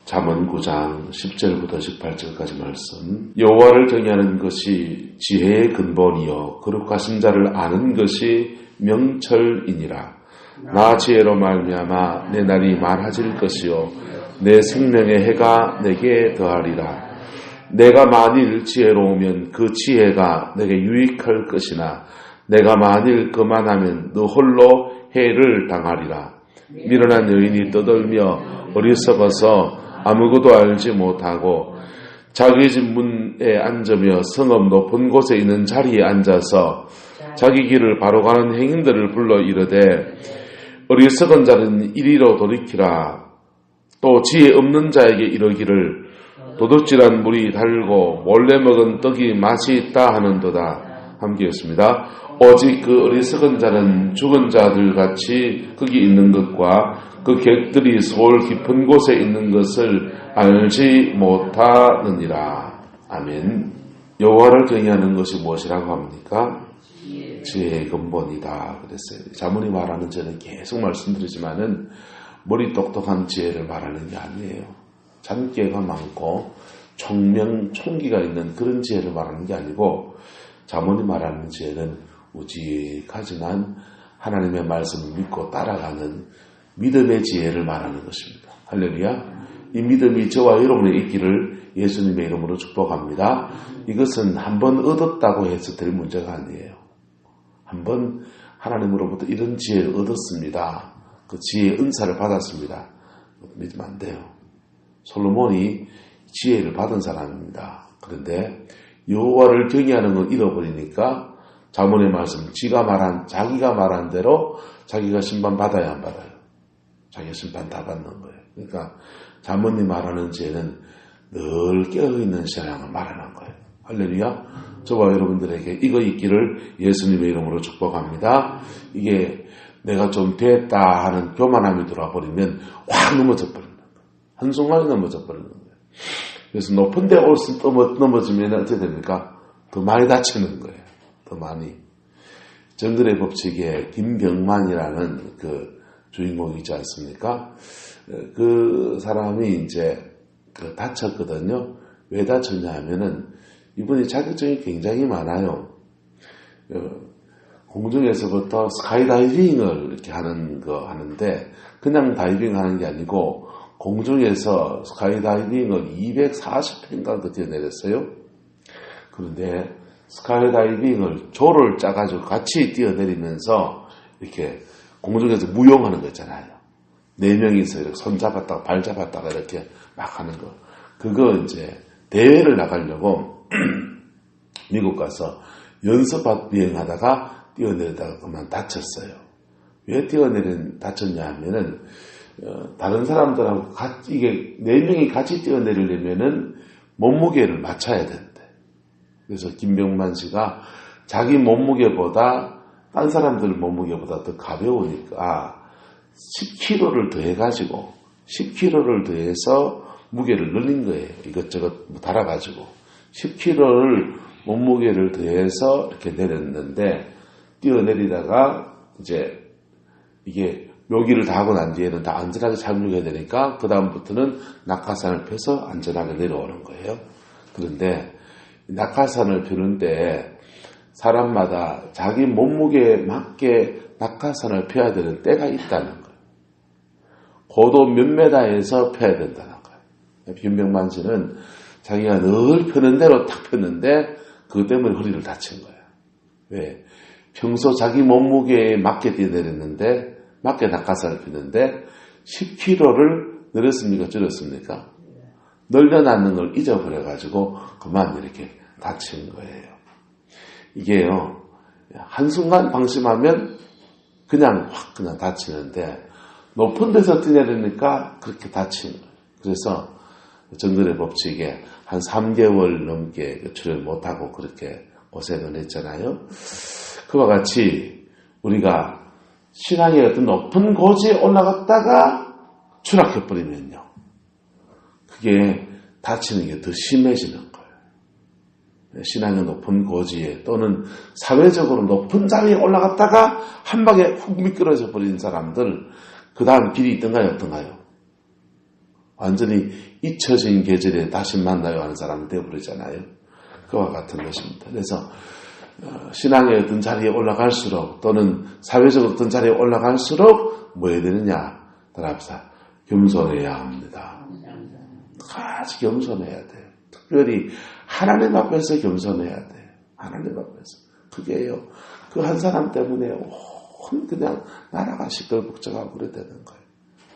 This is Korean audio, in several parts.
잠언 9장 10절부터 18절까지 말씀. 여호와를 경외하는 것이 지혜의 근본이요 거룩하신 자를 아는 것이 명철이니라. 나 지혜로 말미암아 내 날이 많아질 것이요 내 생명의 해가 내게 더하리라. 내가 만일 지혜로우면 그 지혜가 내게 유익할 것이나 내가 만일 그만하면 너 홀로 해를 당하리라. 미련한 여인이 떠들며 어리석어서 아무것도 알지 못하고 자기 집 문에 앉으며 성읍 높은 곳에 있는 자리에 앉아서 자기 길을 바로 가는 행인들을 불러 이르되 어리석은 자는 이리로 돌이키라. 또 지혜 없는 자에게 이르기를 도둑질한 물이 달고 몰래 먹은 떡이 맛이 있다 하는도다. 함께 읽습니다. 오직 그 어리석은 자는 죽은 자들 같이 거기 있는 것과 그 객들이 소울 깊은 곳에 있는 것을 알지 못하느니라. 아멘. 여호와를 경외하는 것이 무엇이라고 합니까? 지혜의 근본이다 그랬어요. 자문이 말하는 저는 계속 말씀드리지만은 머리 똑똑한 지혜를 말하는 게 아니에요. 잔꾀가 많고 총기가 있는 그런 지혜를 말하는 게 아니고 자문이 말하는 지혜는 우직하지만 하나님의 말씀을 믿고 따라가는 믿음의 지혜를 말하는 것입니다. 할렐루야. 이 믿음이 저와 여러분의 있기를 예수님의 이름으로 축복합니다. 이것은 한번 얻었다고 해서 될 문제가 아니에요. 한번 하나님으로부터 이런 지혜를 얻었습니다. 그 지혜의 은사를 받았습니다. 믿으면 안 돼요. 솔로몬이 지혜를 받은 사람입니다. 그런데 여호와를 경외하는 건 잃어버리니까 자문의 말씀, 자기가 말한 대로 자기가 심판 받아야 안 받아요. 자기가 심판 다 받는 거예요. 그러니까 자문이 말하는 지혜는 늘 깨어있는 신앙을 말하는 거예요. 할렐루야. 저와 여러분들에게 이거 있기를 예수님의 이름으로 축복합니다. 이게 내가 좀 됐다 하는 교만함이 들어와 버리면 확 넘어져 버리는 거예요. 한순간에 넘어져 버리는 거예요. 그래서 높은 데 넘어지면 어떻게 됩니까? 더 많이 다치는 거예요. 더 많이. 정글의 법칙에 김병만이라는 그 주인공이 있지 않습니까? 그 사람이 이제 다쳤거든요. 왜 다쳤냐 하면은 이분이 자격증이 굉장히 많아요. 공중에서부터 스카이다이빙을 이렇게 하는데 그냥 다이빙 하는 게 아니고 공중에서 스카이다이빙을 240회인가 그 뛰어내렸어요. 그런데 스카이다이빙을 조를 짜가지고 같이 뛰어내리면서 이렇게 공중에서 무용하는 거 있잖아요. 4명이서 이렇게 손 잡았다가 발 잡았다가 이렇게 막 하는 거. 그거 이제 대회를 나가려고 미국 가서 연습 비행하다가 뛰어내리다가 그만 다쳤어요. 왜 다쳤냐 하면은 다른 사람들하고 같이 이게 4명이 같이 뛰어내리려면은 몸무게를 맞춰야 된대. 그래서 김병만 씨가 자기 몸무게보다 딴 사람들 몸무게보다 더 가벼우니까 10kg를 더해가지고 10kg를 더해서 무게를 늘린 거예요. 이것저것 달아가지고 10kg를 몸무게를 더해서 이렇게 내렸는데 뛰어내리다가 이제 이게 묘기를 다 하고 난 뒤에는 다 안전하게 착륙해야 되니까 그 다음부터는 낙하산을 펴서 안전하게 내려오는 거예요. 그런데 낙하산을 펴는데 사람마다 자기 몸무게에 맞게 낙하산을 펴야 되는 때가 있다는 거예요. 고도 몇 메다에서 펴야 된다는 거예요. 김병만 씨는 자기가 늘 펴는 대로 탁 폈는데 그것 때문에 허리를 다친 거예요. 왜? 평소 자기 몸무게에 맞게 뛰어내렸는데 맞게 낙하산을 폈는데 10kg를 늘렸습니까? 줄였습니까? 늘려놨는 걸 잊어버려가지고 그만 이렇게 다친 거예요. 이게요, 한순간 방심하면 그냥 다치는데 높은 데서 뛰어내리니까 그렇게 다친 거예요. 그래서 정글의 법칙에 한 3개월 넘게 출연 못하고 그렇게 고생을 했잖아요. 그와 같이 우리가 신앙의 어떤 높은 고지에 올라갔다가 추락해버리면요. 그게 다치는 게 더 심해지는 거예요. 신앙의 높은 고지에 또는 사회적으로 높은 자리에 올라갔다가 한 방에 훅 미끄러져 버린 사람들 그 다음 길이 있던가요? 어떤가요? 완전히 잊혀진 계절에 다시 만나요 하는 사람이 되어버리잖아요. 그와 같은 것입니다. 그래서 신앙의 어떤 자리에 올라갈수록 또는 사회적 어떤 자리에 올라갈수록 뭐 해야 되느냐? 따라합시다. 겸손해야 합니다. 같이 겸손해야 돼요. 특별히 하나님 앞에서 겸손해야 돼요. 하나님 앞에서. 그게요. 그 한 사람 때문에 온 그냥 나라가 시끌벅적하고 그래 되는 거예요.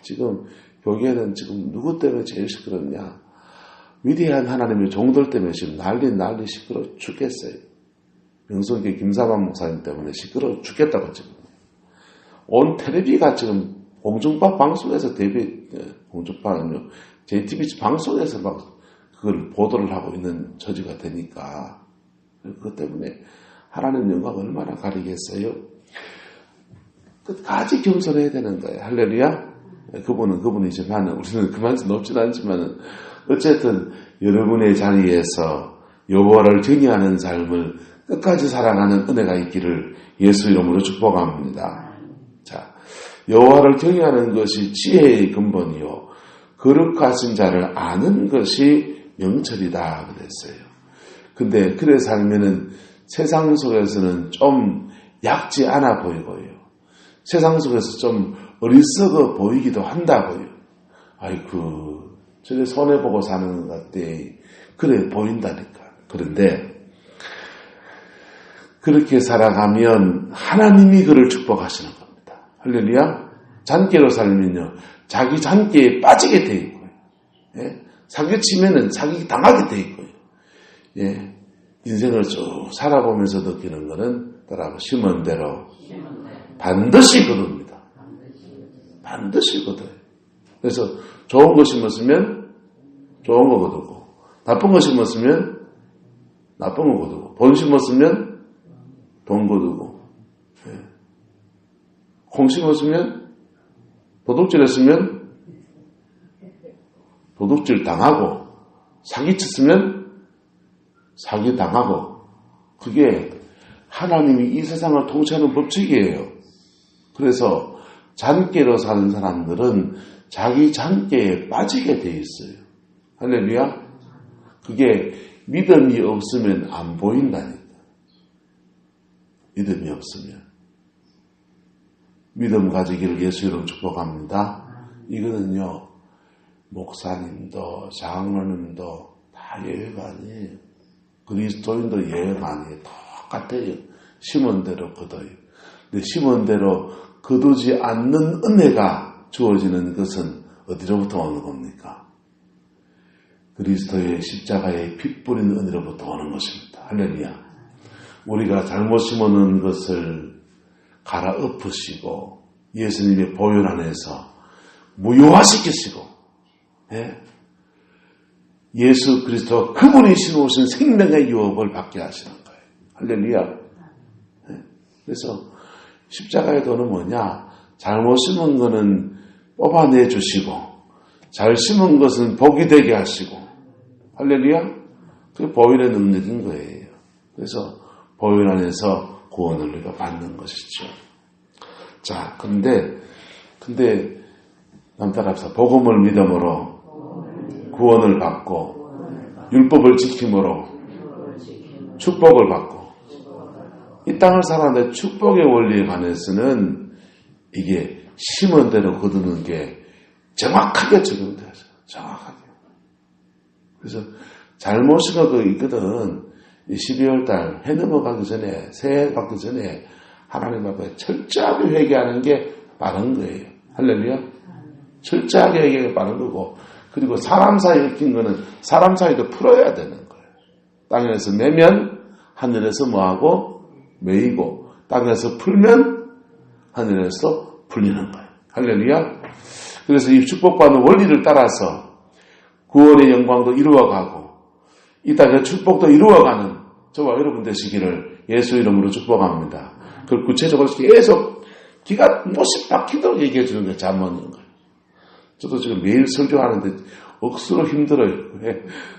지금 교계는 지금 누구 때문에 제일 시끄럽냐? 위대한 하나님의 종들 때문에 지금 난리 시끄러워 죽겠어요. 명성교 김사만 목사님 때문에 시끄러워 죽겠다고 지금. 온 텔레비가 지금 공중파 방송에서 공중파는요, JTBC 방송에서 막 그걸 보도를 하고 있는 처지가 되니까, 그것 때문에 하나님 영광 얼마나 가리겠어요? 끝까지 겸손해야 되는 거예요. 할렐루야? 그분이지만, 우리는 그만큼 높진 않지만은, 어쨌든 여러분의 자리에서 여호와를 경외하는 삶을 끝까지 살아가는 은혜가 있기를 예수 이름으로 축복합니다. 자, 여호와를 경외하는 것이 지혜의 근본이요 거룩하신 자를 아는 것이 명철이다 그랬어요. 근데 그래 살면은 세상 속에서는 좀 얕지 않아 보이고요. 세상 속에서 좀 어리석어 보이기도 한다고요. 아이고, 저게 손해보고 사는 것 같아. 그래 보인다니까. 그런데 그렇게 살아가면 하나님이 그를 축복하시는 겁니다. 할렐루야. 잔꾀로 살면요, 자기 잔꾀에 빠지게 돼 있고요. 예? 사기치면은 사기 당하게 돼 있고요. 예? 인생을 쭉 살아보면서 느끼는 것은 따라 심은 대로 반드시 거둡니다. 반드시 거둬요. 그래서 좋은 거 심었으면 좋은 거 거두고, 나쁜 거 심었으면 나쁜 거 거두고, 돈 심었으면 돈 거두고, 예. 콩 심었으면 도둑질 했으면 도둑질 당하고, 사기쳤으면 사기 당하고, 그게 하나님이 이 세상을 통치하는 법칙이에요. 그래서 잔꾀로 사는 사람들은 자기 잔꾀에 빠지게 돼 있어요. 할렐루야. 그게 믿음이 없으면 안 보인다니까. 믿음이 없으면. 믿음 가지기를 예수 이름 축복합니다. 이거는요, 목사님도 장로님도 다 예외가 아니에요. 그리스도인도 예외가 아니에요. 똑같아요. 심은 대로 거둬요. 근데 심은 대로 거두지 않는 은혜가 주어지는 것은 어디로부터 오는 겁니까? 그리스도의 십자가의 피 뿌린 은혜로부터 오는 것입니다. 할렐루야. 우리가 잘못 심어놓은 것을 갈아엎으시고 예수님의 보혈 안에서 무효화시키시고, 예? 예수 그리스도 그분이 심으신 생명의 유업을 받게 하시는 거예요. 할렐루야. 예? 그래서 십자가의 도는 뭐냐? 잘못 심은 거는 뽑아내 주시고, 잘 심은 것은 복이 되게 하시고, 할렐루야. 그게 보혈의 능력인 거예요. 그래서 보혈 안에서 구원을 우리가 받는 것이죠. 자, 근데 남따라서 복음을 믿음으로 구원을 받고 율법을 지킴으로 축복을 받고, 이 땅을 살아가는데 축복의 원리에 관해서는 이게 심은 대로 거두는 게 정확하게 적용돼서 정확하게. 그래서 잘못 심은 거 있거든. 12월 달 해 넘어가기 전에, 새해 받기 전에 하나님 앞에 철저하게 회개하는 게 빠른 거예요. 할렐루야. 철저하게 회개가 빠른 거고, 그리고 사람 사이에 얽힌 거는 사람 사이도 풀어야 되는 거예요. 땅에서 매면 하늘에서 뭐하고 매이고, 땅에서 풀면 하늘에서 풀리는 거예요. 할렐루야. 그래서 이 축복받는 원리를 따라서 구원의 영광도 이루어가고 이 땅의 축복도 이루어가는 저와 여러분 되시기를 예수 이름으로 축복합니다. 그걸 구체적으로 계속 기가 못이 박히도록 얘기해 주는 게 잠언인 거예요. 저도 지금 매일 설교하는데 억수로 힘들어요.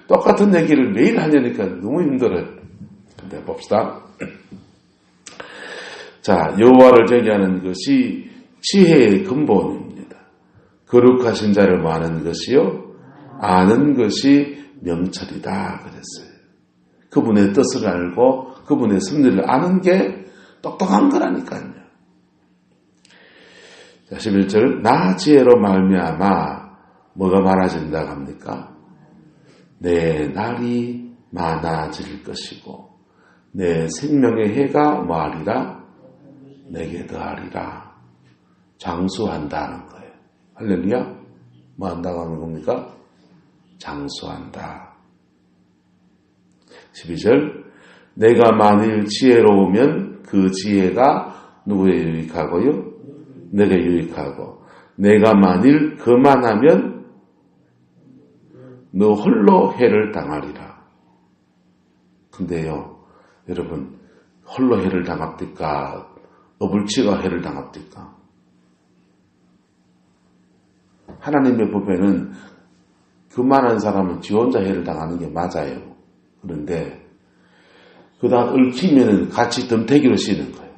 똑같은 얘기를 매일 하려니까 너무 힘들어요. 근데 봅시다. 자, 여호와를 경외하는 것이 지혜의 근본입니다. 거룩하신 자를 아는 것이요 아는 것이 명철이다 그랬어요. 그분의 뜻을 알고 그분의 섭리를 아는 게 똑똑한 거라니까요. 자, 11절 나 지혜로 말미암아 뭐가 많아진다고 합니까? 내 날이 많아질 것이고 내 생명의 해가 뭐하리라? 내게 더하리라. 장수한다는 거예요. 할렐루야. 뭐 한다고 하는 겁니까? 장수한다. 12절 내가 만일 지혜로우면 그 지혜가 누구에 유익하고요? 내게 유익하고 내가 만일 거만하면 너 홀로 해를 당하리라. 근데요 여러분 홀로 해를 당합니까? 어불치가 해를 당합니까? 하나님의 법에는 그만한 사람은 지 혼자 해를 당하는 게 맞아요. 그런데 그다 얽히면 같이 덤태기로 씌는 거예요.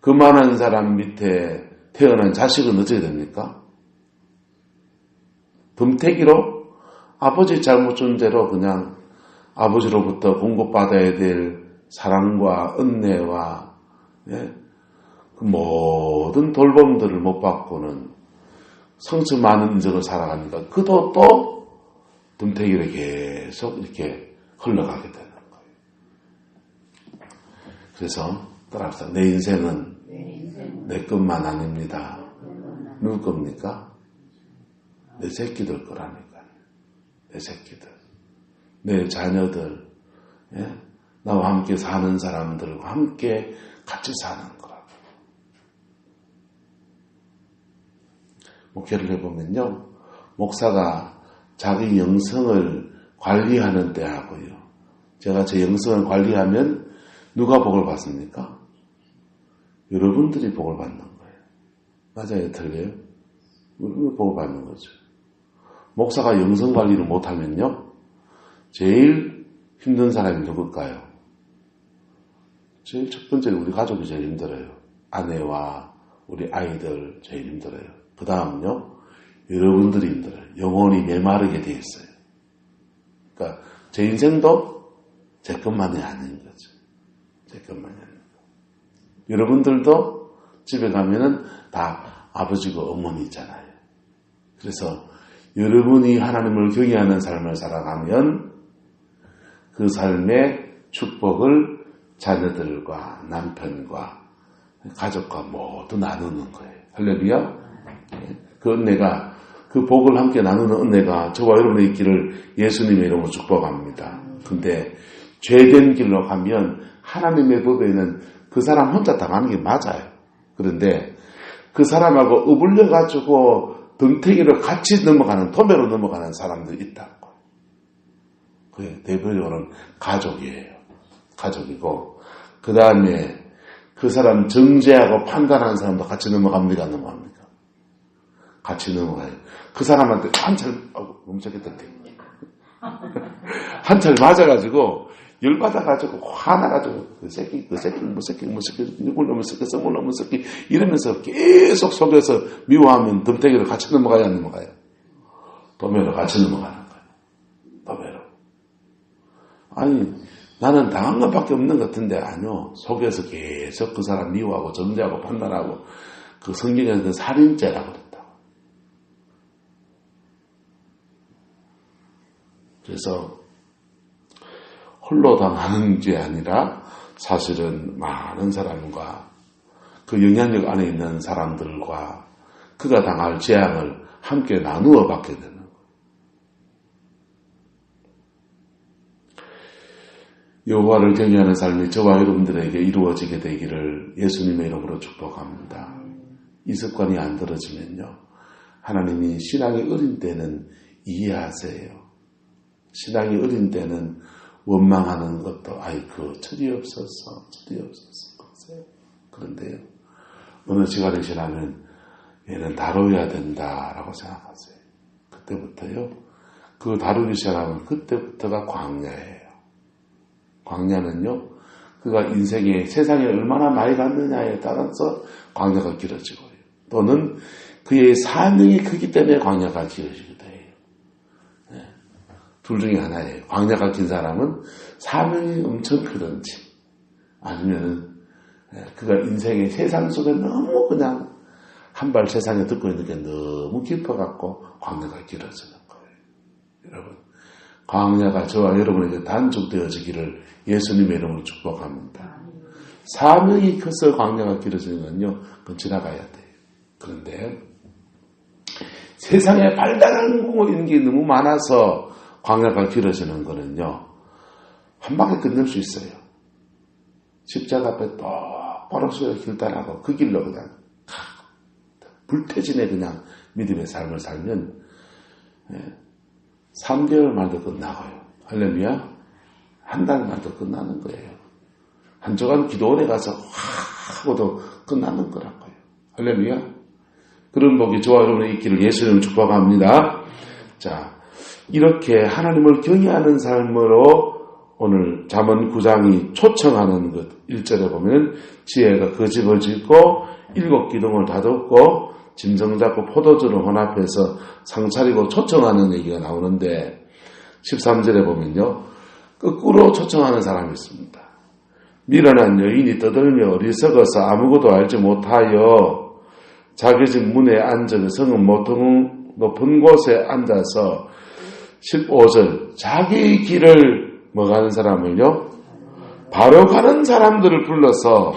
그만한 사람 밑에 태어난 자식은 어떻게 됩니까? 덤태기로 아버지 잘못 준 대로 그냥 아버지로부터 공급받아야 될 사랑과 은혜와 그 모든 돌봄들을 못 받고는 성취 많은 인생을 살아가니까 그도 또 덤태기로 계속 이렇게 흘러가게 되는 거예요. 그래서 따라합시다. 내 인생은 내 것만 아닙니다. 누구 겁니까? 내 새끼들 거라니까요. 내 새끼들. 내 자녀들. 나와 함께 사는 사람들과 함께 같이 사는 거라고. 목회를 해보면요. 목사가 자기 영성을 관리하는 때하고요. 제가 제 영성을 관리하면 누가 복을 받습니까? 여러분들이 복을 받는 거예요. 맞아요? 틀려요? 우리가 복을 받는 거죠. 목사가 영성 관리를 못하면요. 제일 힘든 사람이 누굴까요? 제일 첫 번째는 우리 가족이 제일 힘들어요. 아내와 우리 아이들 제일 힘들어요. 그 다음은요. 여러분들이 힘들어요. 영혼이 메마르게 돼 있어요. 그러니까 제 인생도 제 것만이 아닌 거죠. 제 것만이 아닌 거죠. 여러분들도 집에 가면은 다 아버지고 어머니 있잖아요. 그래서 여러분이 하나님을 경외하는 삶을 살아가면 그 삶의 축복을 자녀들과 남편과 가족과 모두 나누는 거예요. 할렐루야. 그 은혜가 그 복을 함께 나누는 은혜가 저와 여러분의 있기를 예수님의 이름으로 축복합니다. 근데 죄된 길로 가면 하나님의 법에는 그 사람 혼자 당하는 게 맞아요. 그런데 그 사람하고 어울려가지고 덤태기로 같이 넘어가는, 도매로 넘어가는 사람들이 있다고. 그게 대표적으로는 가족이에요. 가족이고, 그 다음에 그 사람 정죄하고 판단하는 사람도 같이 넘어갑니까? 안 넘어갑니까? 같이 넘어가요. 그 사람한테 한철, 멈췄겠던데. 한철 맞아가지고, 열받아가지고, 화나가지고, 그 새끼, 누굴 놈의 새끼, 썩을 놈의 새끼, 이러면서 계속 속여서 미워하면 덤태기로 같이 넘어가야 안 넘어가요? 도매로 같이 넘어가는 거예요. 도매로. 아니, 나는 당한 것밖에 없는 것 같은데, 아니요. 속여서 계속 그 사람 미워하고, 정죄하고, 판단하고, 그 성경에는 살인죄라고 그랬다. 그래서, 홀로 당하는 게 아니라 사실은 많은 사람과 그 영향력 안에 있는 사람들과 그가 당할 재앙을 함께 나누어 받게 되는 거예요. 여호와를 경외하는 삶이 저와 여러분들에게 이루어지게 되기를 예수님의 이름으로 축복합니다. 이 습관이 안 들어지면요. 하나님이 신앙이 어린 때는 이해하세요. 신앙이 어린 때는 원망하는 것도 아이고 철이 없어서 그러세요. 그런데요. 어느 시간이 지나면 얘는 다뤄야 된다라고 생각하세요. 그때부터요. 그 다루기 시작하면 그때부터가 광야예요. 광야는요. 그가 인생에 세상에 얼마나 많이 갔느냐에 따라서 광야가 길어지고요. 또는 그의 사명이 크기 때문에 광야가 길어지게 돼요. 둘 중에 하나예요. 광야가 긴 사람은 사명이 엄청 크든지 아니면 그가 인생의 세상 속에 너무 그냥 한 발 세상에 듣고 있는 게 너무 깊어갖고 광야가 길어지는 거예요. 여러분, 광야가 저와 여러분에게 단축되어지기를 예수님의 이름으로 축복합니다. 사명이 커서 광야가 길어지는 건요, 그건 지나가야 돼요. 그런데 세상에 발달하고 있는 게 너무 많아서 광야가 길어지는 거는요, 한 방에 끝낼 수 있어요. 십자가 앞에 똑바로 서서 길 따라가고 그 길로 그냥 불태진의 그냥 믿음의 삶을 살면 3개월 만도 끝나고요. 할렐루야. 한 달 만도 끝나는 거예요. 한 주간 기도원에 가서 하고도 끝나는 거라고요. 할렐루야. 그런 복이 저와 여러분의 있기를 예수님을 축복합니다. 자, 이렇게 하나님을 경외하는 삶으로 오늘 잠언 9장이 초청하는 것 1절에 보면 지혜가 그 집을 짓고 7 기둥을 다듬고 짐승 잡고 포도주를 혼합해서 상차리고 초청하는 얘기가 나오는데 13절에 보면요. 거꾸로 초청하는 사람이 있습니다. 미련한 여인이 떠들며 어리석어서 아무것도 알지 못하여 자기 집 문에 앉으며 성은 모퉁 높은 곳에 앉아서 15절 자기 길을 가는 사람을요 바로 가는 사람들을 불러서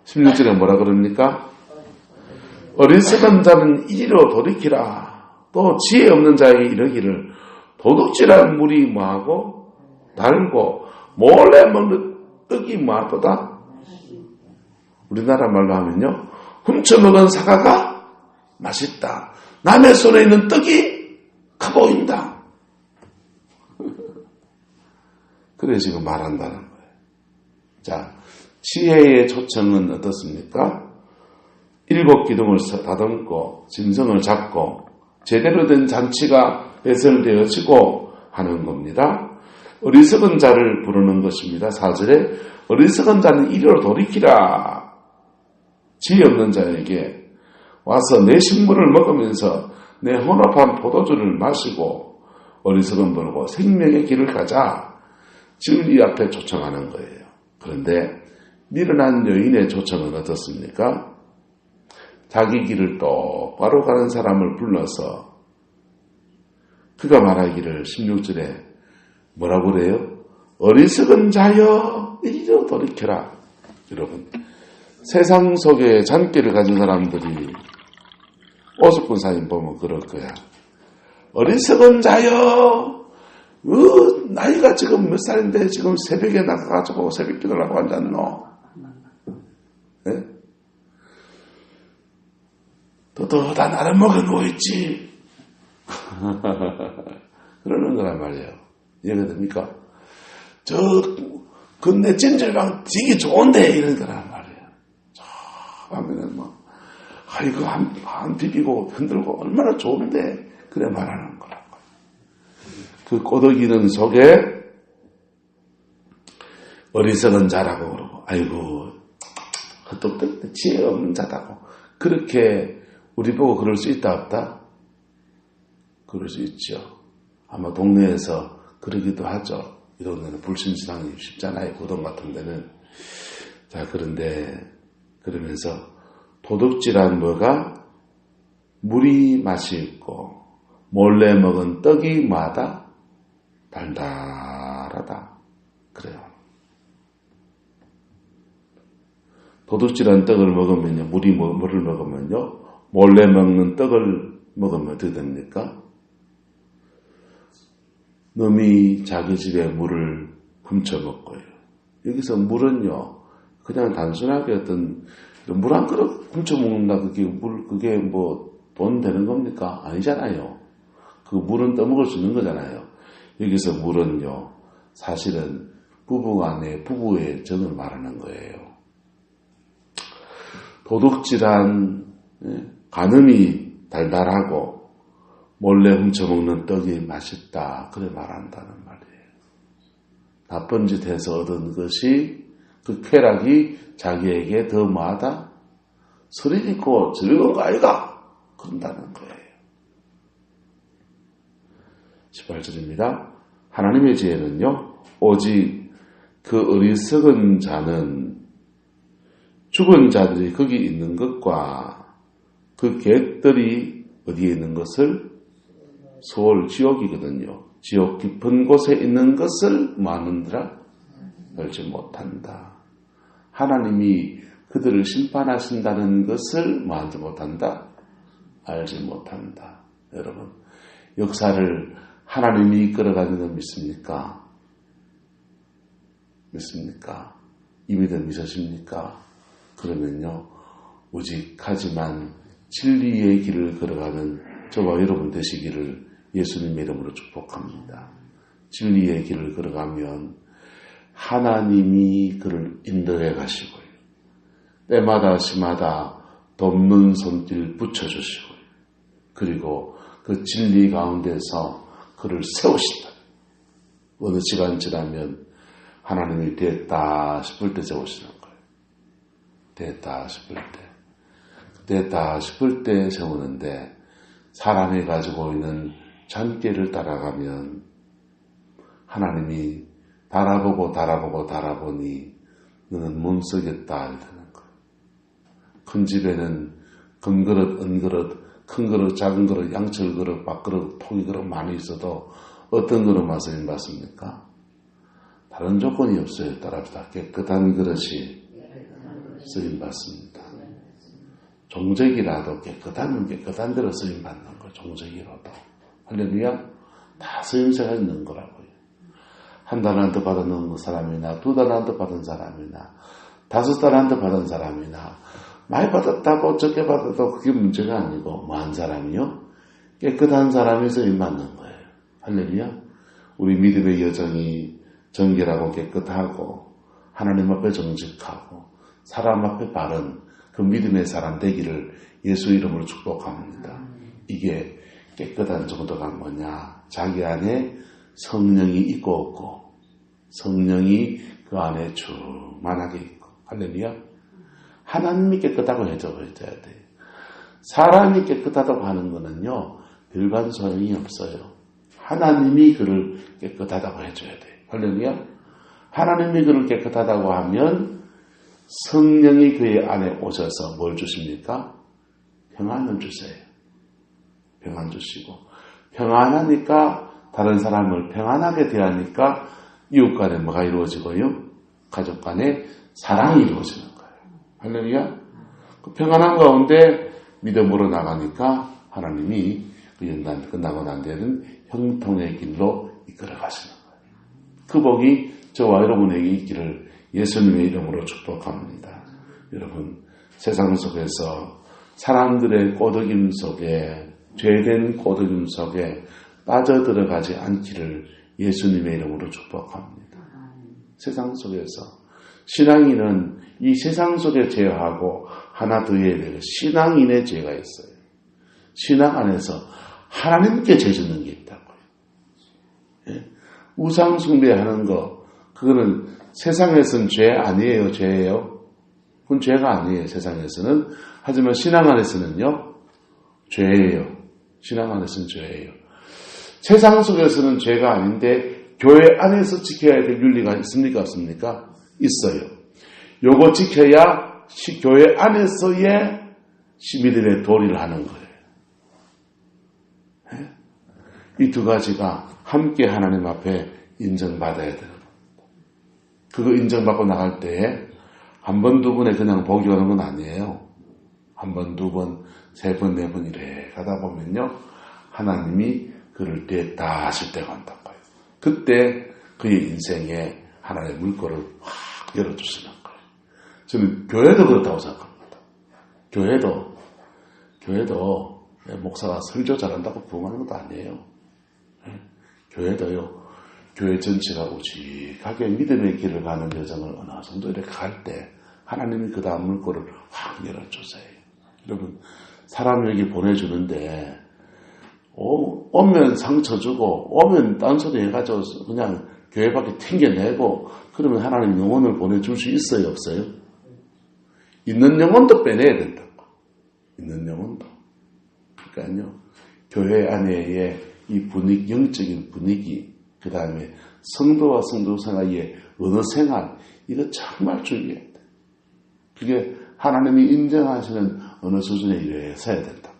16절에 뭐라 그럽니까? 어리석은 자는 이리로 돌이키라. 또 지혜 없는 자에게 이르기를 도둑질한 물이 뭐하고 달고 몰래 먹는 떡이 뭐하도다. 우리나라 말로 하면요 훔쳐먹은 사과가 맛있다. 남의 손에 있는 떡이 커 보인다. 그래 지금 말한다는 거예요. 자, 지혜의 초청은 어떻습니까? 7 기둥을 다듬고 짐승을 잡고 제대로 된 잔치가 배설되어지고 하는 겁니다. 어리석은 자를 부르는 것입니다. 4절에 어리석은 자는 이리로 돌이키라. 지혜 없는 자에게 와서 내 식물을 먹으면서 내 혼합한 포도주를 마시고 어리석은 부르고 생명의 길을 가자. 진리 앞에 초청하는 거예요. 그런데 미련한 여인의 초청은 어떻습니까? 자기 길을 똑바로 가는 사람을 불러서 그가 말하기를 16절에 뭐라고 그래요? 어리석은 자여 이리로 돌이켜라. 여러분, 세상 속에 잔기를 가진 사람들이 오죽분 사인 보면 그럴 거야. 어리석은 자여 나이가 지금 몇 살인데 지금 새벽에 나가가지고 새벽 기도를 하고 앉았노? 네? 또다 나를 먹여놓고 있지. 그러는 거란 말이에요. 이해가 됩니까? 근데 찜질방 되게 좋은데 이런 거란 말이에요. 저 하면은 이거 한 비비고 흔들고 얼마나 좋은데 그래 말하는 거라고. 그 꼬드기는 속에 어리석은 자라고 그러고 아이고 헛똑똑 지혜 없는 자다고 그렇게 우리 보고 그럴 수 있다 없다? 그럴 수 있죠. 아마 동네에서 그러기도 하죠. 이런 데는 불신신앙이 쉽잖아요. 고동 같은 데는. 자, 그런데 그러면서 도둑질한 뭐가 물이 맛이 있고 몰래 먹은 떡이 뭐하다? 달달하다. 그래요. 도둑질한 떡을 먹으면요. 물을 먹으면요. 몰래 먹는 떡을 먹으면 어떻게 됩니까? 놈이 자기 집에 물을 훔쳐먹고요. 여기서 물은요. 그냥 단순하게 어떤 물 한 그릇 훔쳐먹는다. 그게 뭐 돈 되는 겁니까? 아니잖아요. 그 물은 떠먹을 수 있는 거잖아요. 여기서 물은요. 사실은 부부간의 부부의 정을 말하는 거예요. 도둑질한 간음이 달달하고 몰래 훔쳐먹는 떡이 맛있다. 그래 말한다는 말이에요. 나쁜 짓 해서 얻은 것이 그 쾌락이 자기에게 더 뭐하다? 소리 있고 즐거운 거 아이가? 그런다는 거예요. 18절입니다. 하나님의 지혜는요, 오직 그 어리석은 자는 죽은 자들이 거기 있는 것과 그 객들이 어디에 있는 것을 소홀 지옥이거든요. 지옥 깊은 곳에 있는 것을 뭐하는지라 알지 못한다. 하나님이 그들을 심판하신다는 것을 뭐하지 못한다? 알지 못한다. 여러분, 역사를 하나님이 이끌어가는 건 믿습니까? 믿습니까? 이 믿음 있으십니까? 그러면요, 오직하지만 진리의 길을 걸어가는 저와 여러분 되시기를 예수님의 이름으로 축복합니다. 진리의 길을 걸어가면 하나님이 그를 인도해 가시고요. 때마다 시마다 돕는 손길 붙여주시고요. 그리고 그 진리 가운데서 그를 세우신다. 어느 시간 지나면 하나님이 됐다 싶을 때 세우시는 거예요. 됐다 싶을 때. 됐다 싶을 때 세우는데 사람이 가지고 있는 잔꾀를 따라가면 하나님이 달아보니 너는 몸쓰겠다 이러는 거예요. 큰 집에는 금그릇, 은그릇, 큰 그릇, 작은 그릇, 양철 그릇, 밥그릇, 통이 그릇 많이 있어도 어떤 그릇만 쓰임받습니까? 다른 조건이 없어요. 따라합시다. 깨끗한 그릇이 쓰임받습니다. 종적이라도 깨끗한 대로 쓰임받는 거, 종적이라도. 할렐루야? 다 쓰임새가 있는 거라고요. 한 달란트 받은 사람이나 두 달란트 받은 사람이나 5달란트 받은 사람이나 많이 받았다고 적게 받아도 그게 문제가 아니고 뭐한 사람이요? 깨끗한 사람이 쓰임받는 거예요. 할렐루야? 우리 믿음의 여정이 정결하고 깨끗하고 하나님 앞에 정직하고 사람 앞에 바른 그 믿음의 사람 되기를 예수 이름으로 축복합니다. 이게 깨끗한 정도가 뭐냐? 자기 안에 성령이 있고 없고 성령이 그 안에 충만하게 있고 할렐루야. 하나님이 깨끗하고 해줘야 돼. 사람이 깨끗하다고 하는 거는요 별반 소용이 없어요. 하나님이 그를 깨끗하다고 해줘야 돼. 할렐루야. 하나님이 그를 깨끗하다고 하면 성령이 그의 안에 오셔서 뭘 주십니까? 평안을 주세요. 평안 주시고 평안하니까 다른 사람을 평안하게 대하니까 이웃 간에 뭐가 이루어지고요? 가족 간에 사랑이 이루어지는 거예요. 할렐루야. 그 평안한 가운데 믿음으로 나가니까 하나님이 그 연단 끝나고 난 뒤에는 형통의 길로 이끌어 가시는 거예요. 그 복이 저와 여러분에게 있기를 예수님의 이름으로 축복합니다. 여러분, 세상 속에서 사람들의 꼬드김 속에 죄된 꼬드김 속에 빠져들어가지 않기를 예수님의 이름으로 축복합니다. 세상 속에서 신앙인은 이 세상 속에 죄하고 하나 더 해야 되고 신앙인의 죄가 있어요. 신앙 안에서 하나님께 죄 짓는 게 있다고요. 예? 우상 숭배하는 거 그거는 세상에서는 죄 아니에요. 죄예요. 그건 죄가 아니에요. 세상에서는. 하지만 신앙 안에서는요. 죄예요. 신앙 안에서는 죄예요. 세상 속에서는 죄가 아닌데 교회 안에서 지켜야 될 윤리가 있습니까? 없습니까? 있어요. 요거 지켜야 교회 안에서의 믿음의 도리를 하는 거예요. 이 두 가지가 함께 하나님 앞에 인정받아야 되는 겁니다. 그거 인정받고 나갈 때에 한 번, 두 번에 그냥 복이 오는 건 아니에요. 한 번, 두 번, 세 번, 네 번 이래 가다 보면요. 하나님이 그를 됐다 하실 때가 온다고요. 그때 그의 인생에 하나님의 물꼬를 확 열어주시는 거예요. 저는 교회도 그렇다고 생각합니다. 교회도 목사가 설교 잘한다고 부흥하는 것도 아니에요. 교회도요. 교회 전체가 우직하게 믿음의 길을 가는 여정을 어느 정도 이렇게 갈 때 하나님이 그 다음 물꼬를 확 열어주세요. 여러분 사람에게 보내주는데 오면 상처 주고 오면 딴소리 해가지고 그냥 교회 밖에 튕겨내고 그러면 하나님 영혼을 보내줄 수 있어요? 없어요? 있는 영혼도 빼내야 된다고. 있는 영혼도. 그러니까요. 교회 안에의 이 분위기, 영적인 분위기, 그 다음에 성도와 성도 사이의 언어 생활, 이거 정말 중요해요. 그게 하나님이 인정하시는 어느 수준에 이르러서야 된다고.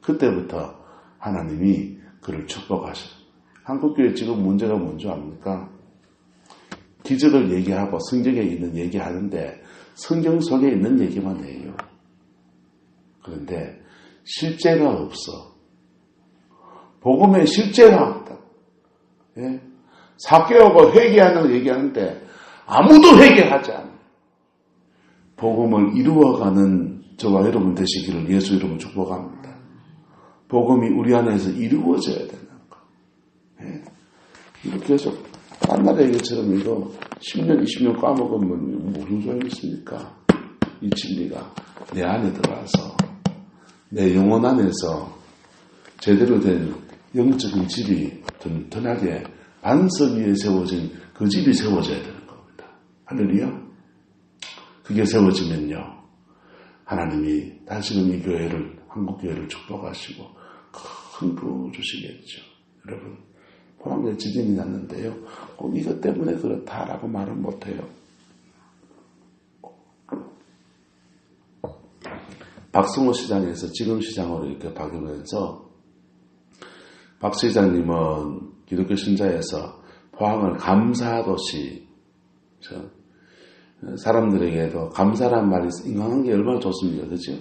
그때부터 하나님이 그를 축복하셔요. 한국교회 지금 문제가 뭔지 압니까? 기적을 얘기하고 성경에 있는 얘기하는데 성경 속에 있는 얘기만 해요. 그런데 실제가 없어. 복음에 실제가 없다. 예? 사개오고 회개하는 얘기하는데 아무도 회개하지 않아요. 복음을 이루어가는 저와 여러분 되시기를 예수 이름으로 축복합니다. 복음이 우리 안에서 이루어져야 되는 거. 예? 이렇게 해서 딴 얘기처럼 이거 10년, 20년 까먹으면 무슨 소용이 있습니까? 이 진리가 내 안에 들어와서 내 영혼 안에서 제대로 된 영적인 집이 튼튼하게 반석 위에 세워진 그 집이 세워져야 되는 겁니다. 할렐루야. 그게 세워지면요, 하나님이 다시금 이 교회를, 한국교회를 축복하시고 큰 부흥을 주시겠죠. 여러분, 포항에 지진이 났는데요, 꼭 이것 때문에 그렇다라고 말은 못해요. 박승호 시장에서 지금 시장으로 이렇게 바뀌면서 박 시장님은 기독교 신자에서 포항을 감사도시, 사람들에게도 감사란 말이 인간관계에 얼마나 좋습니까? 그렇죠?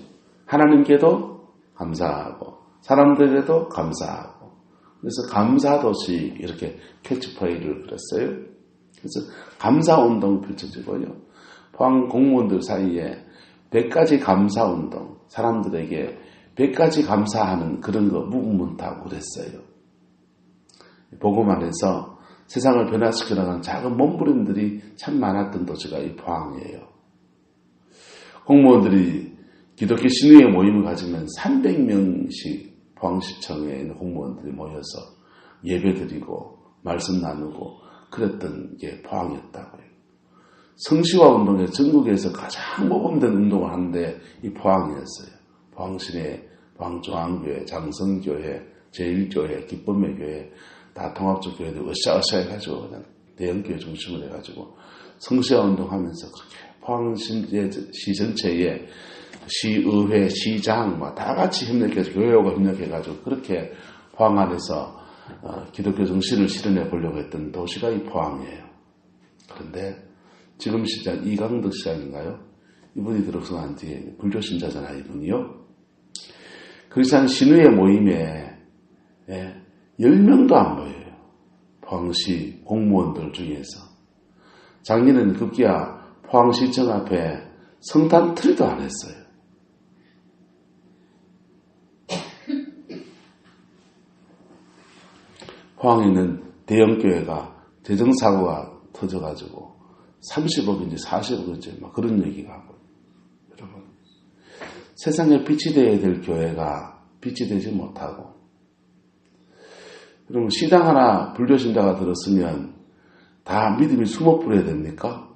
하나님께도 감사하고 사람들에게도 감사하고, 그래서 감사도시 이렇게 캐치프레이즈를 그렸어요. 그래서 감사운동 펼쳐지고요, 포항 공무원들 사이에 100가지 감사운동, 사람들에게 100가지 감사하는 그런 거 무브먼트하고 그랬어요. 복음 안에서 세상을 변화시켜 나가는 작은 몸부림들이 참 많았던 도시가 이 포항이에요. 공무원들이 기독교 신의회 모임을 가지면 300명씩 포항시청에 있는 공무원들이 모여서 예배드리고 말씀 나누고 그랬던 게 포항이었다고요. 성시화 운동에 전국에서 가장 모범된 운동을 하는데 이 포항이었어요. 포항시내, 포항중앙교회, 장성교회, 제1교회, 기쁨의 교회, 다 통합적 교회들 으쌰으쌰 해가지고 그냥 대형교회 중심으로 해가지고 성시화 운동하면서 그렇게 포항시 전체에 시의회, 시장 다 같이 협력해서 교회하고 협력해가지고 그렇게 포항 안에서 기독교 정신을 실현해 보려고 했던 도시가 이 포항이에요. 그런데 지금 시장 이강덕 시장인가요? 이분이 들어서난 뒤에 불교 신자잖아요, 이분이요. 그리스도인 신의회 모임에 10명도 안 보여요. 포항시 공무원들 중에서. 작년에는 급기야 포항시청 앞에 성탄 트리도 안 했어요. 포항에 있는 대형교회가 재정사고가 터져가지고 30억인지 40억인지 막 그런 얘기가 하고, 여러분, 세상에 빛이 되어야 될 교회가 빛이 되지 못하고, 여러분, 시당 하나 불교신자가 들었으면 다 믿음이 수목불해야 됩니까?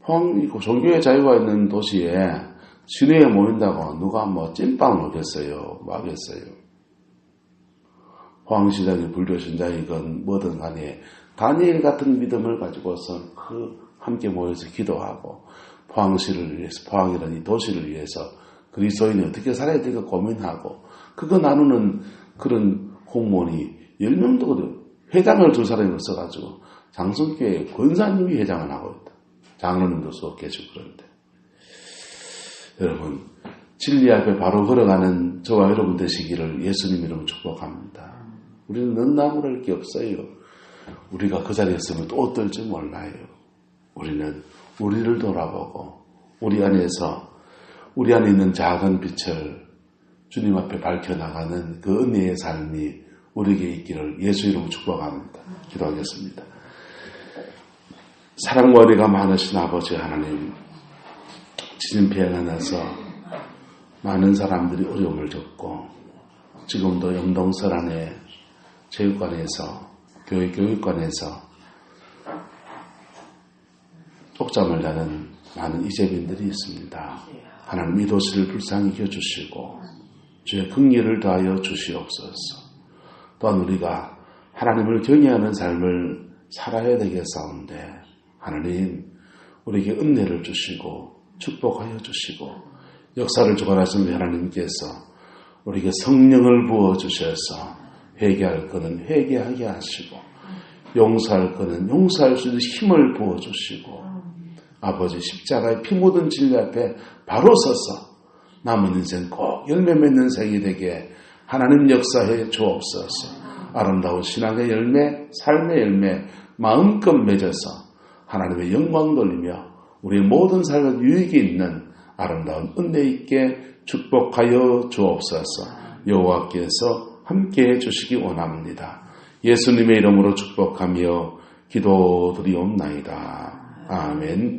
포항이고 종교의 자유가 있는 도시에 신의에 모인다고 누가 찐빵을 오겠어요? 마겠어요? 포항시장이 불교신자이건 뭐든 간에 다니엘 같은 믿음을 가지고서 함께 모여서 기도하고 포항시를 위해서, 포항이라는 이 도시를 위해서 그리스도인이 어떻게 살아야 될까 고민하고 그거 나누는 그런 공무원이 10명도 회장을 두 사람이 없어가지고 장성교회 권사님이 회장을 하고 있다. 장로님도 수업 계시고 그런데, 여러분, 진리 앞에 바로 걸어가는 저와 여러분 되시기를 예수님 이름으로 축복합니다. 우리는 넘나무랄 게 없어요. 우리가 그 자리에 있으면 또 어떨지 몰라요. 우리는 우리를 돌아보고 우리 안에 있는 작은 빛을 주님 앞에 밝혀나가는 그 은혜의 삶이 우리에게 있기를 예수 이름으로 축복합니다. 기도하겠습니다. 사랑과 은혜가 많으신 아버지 하나님, 지진피해가 나서 많은 사람들이 어려움을 겪고 지금도 영동설 안에 체육관에서 교육관에서 옥잠을 자는 많은 이재민들이 있습니다. 하나님 이 도시를 불쌍히 여겨주시고 주의 긍휼을 다하여 주시옵소서. 또한 우리가 하나님을 경외하는 삶을 살아야 되겠사온데 하나님 우리에게 은혜를 주시고 축복하여 주시고 역사를 주관하시는 하나님께서 우리에게 성령을 부어주셔서 회개할 것은 회개하게 하시고 용서할 것은 용서할 수 있는 힘을 부어주시고 아버지 십자가의 피 묻은 진리 앞에 바로 서서 남은 인생 꼭 열매 맺는 생이 되게 하나님 역사해 주옵소서. 아름다운 신앙의 열매, 삶의 열매 마음껏 맺어서 하나님의 영광 돌리며 우리의 모든 삶에 유익이 있는 아름다운 은혜 있게 축복하여 주옵소서. 여호와께서 함께해 주시기 원합니다. 예수님의 이름으로 축복하며 기도드리옵나이다. 아멘.